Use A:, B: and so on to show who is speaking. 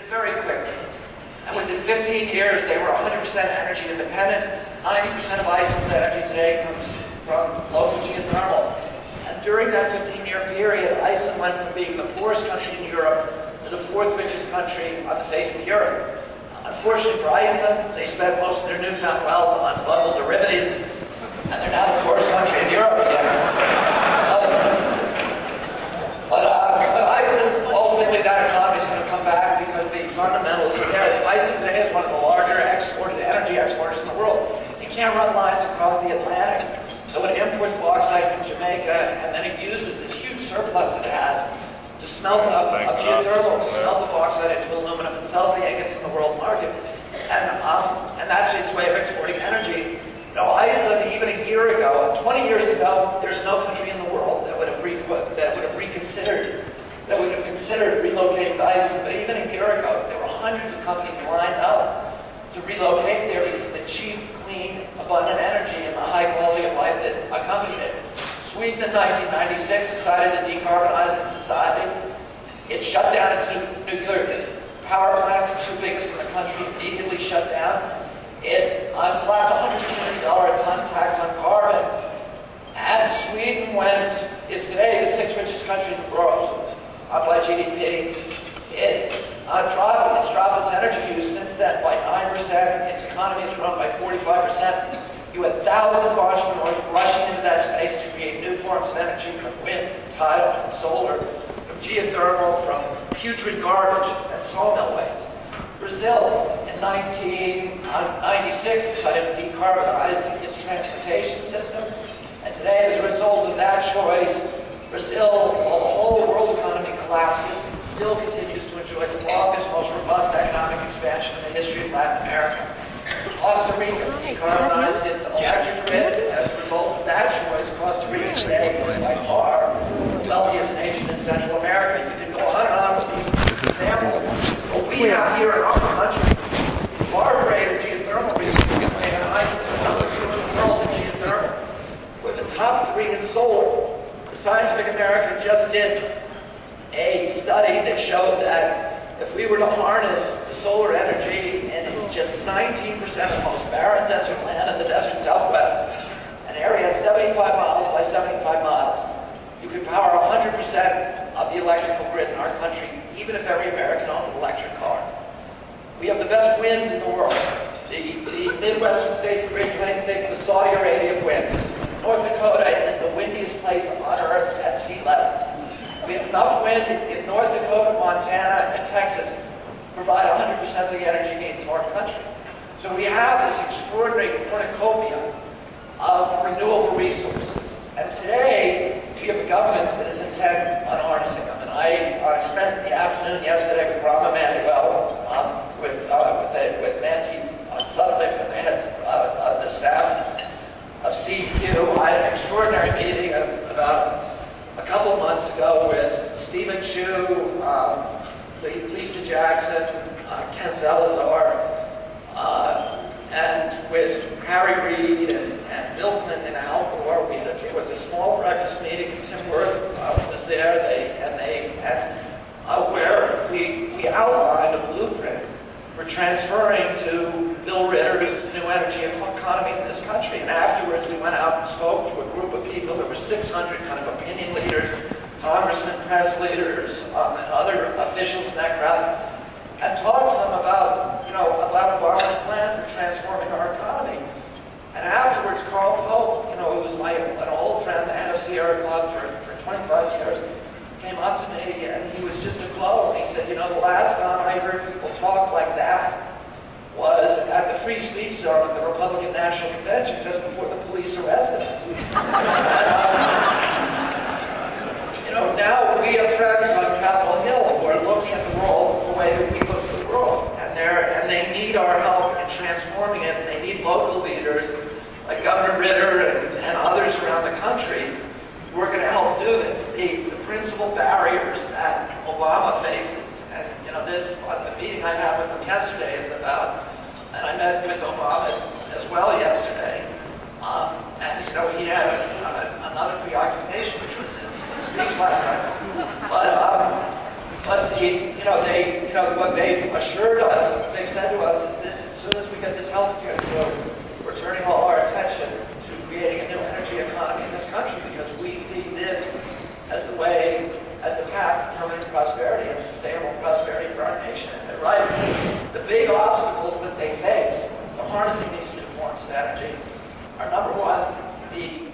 A: very quickly. And within 15 years, they were 100% energy independent. 90% of Iceland's energy today comes from local geothermal. And during that 15-year period, Iceland went from being the poorest country in Europe to the fourth richest country on the face of Europe. Unfortunately for Iceland, they spent most of their newfound wealth on bundled derivatives, and they're now the poorest country in Europe again. But Iceland, ultimately, that economy is going to come back because the fundamentals are there. Iceland today is one of the larger energy exporters in the world. It can't run lines across the Atlantic, so it imports bauxite from Jamaica, and then it uses this huge surplus that it has to smelt up geothermal, to smelt the bauxite into aluminum, and sells the ingots in the world market. And that's its way of exporting energy. You know, Iceland, even a year ago, 20 years ago, there's no country in the world that would have considered relocating to Iceland. But even a year ago, there were hundreds of companies lined up to relocate there because of the cheap, clean, abundant energy and the high quality of life that accompanied it. Sweden in 1996 decided to decarbonize its society. It shut down its nuclear power plants, the two biggest in the country, immediately shut down. It slapped $120 a ton tax on carbon. And Sweden is today the sixth richest country in the world by GDP. It's dropped its energy use since then by 9%. Its economy has grown by 45%. You had thousands of entrepreneurs rushing into that space to create new forms of energy from wind, tidal, from solar, from geothermal, from putrid garbage and sawmill waste. Brazil in 1996 decided to decarbonize its transportation system, and today, as a result of that choice, Brazil, while the whole world economy collapses, still continues to enjoy the longest, most robust economic expansion in the history of Latin America. Costa Rica decarbonized its electric grid. As a result of that choice, Costa Rica today is by far the wealthiest nation in Central America. You can go on and on with these examples. What we have here in our country, far greater geothermal resources than other in the world in geothermal. We're the top 3 in solar. The Scientific American just did a study that showed that if we were to harness the solar energy in just 19% of the most barren desert land in the desert Southwest, an area 75 miles by 75 miles, you could power 100% of the electrical grid in our country, even if every American owned an electric car. We have the best wind in the world. The Midwestern states, the Great Plains states, the Saudi Arabia wind. North Dakota is the windiest place on Earth at sea level. We have enough wind in North Dakota, Montana, and Texas to provide 100% of the energy needs of our country. So we have this extraordinary cornucopia of renewable resources. And today, we have a government that is intent on harnessing them. And I spent the afternoon yesterday with Rahm Emanuel, with Nancy Sutcliffe and the heads of the staff of CEQ. I had an extraordinary meeting about a couple of months ago with Stephen Chu, Lisa Jackson, Ken Salazar, and with Harry Reid and Bill Clinton and Al Gore. It was a small breakfast meeting. Tim Worth was there, where we outlined a blueprint for transferring to Bill Ritter's new energy economy in this country. And afterwards, we went out and spoke to a group of people. There were 600 kind of opinion leaders, congressmen, press leaders, and other officials in that crowd, and talked to them about Obama's plan for transforming our economy. And afterwards, Carl Pope, who was an old friend, the head of Sierra Club for 25 years, came up to me and he was just aglow. And he said, the last time I heard people talk like that was at the free speech zone of the Republican National Convention just before the police arrested us. Now we have friends on Capitol Hill who are looking at the world the way that we look at the world. And they need our help in transforming it. And they need local leaders like Governor Ritter and others around the country who are going to help do this. The principal barriers that Obama faces, and the meeting I had with him yesterday is about, and I met with Obama as well yesterday, and he had another preoccupation, which was his speech last night. But what they've assured us, what they've said to us, is this: as soon as we get this healthcare deal, we're turning all our attention to creating a new energy economy in this country, because we see this as the way, as the path to permanent prosperity and sustainable prosperity for our nation. And they're right. The big obstacles that they face to harnessing these new forms of energy are, number one, the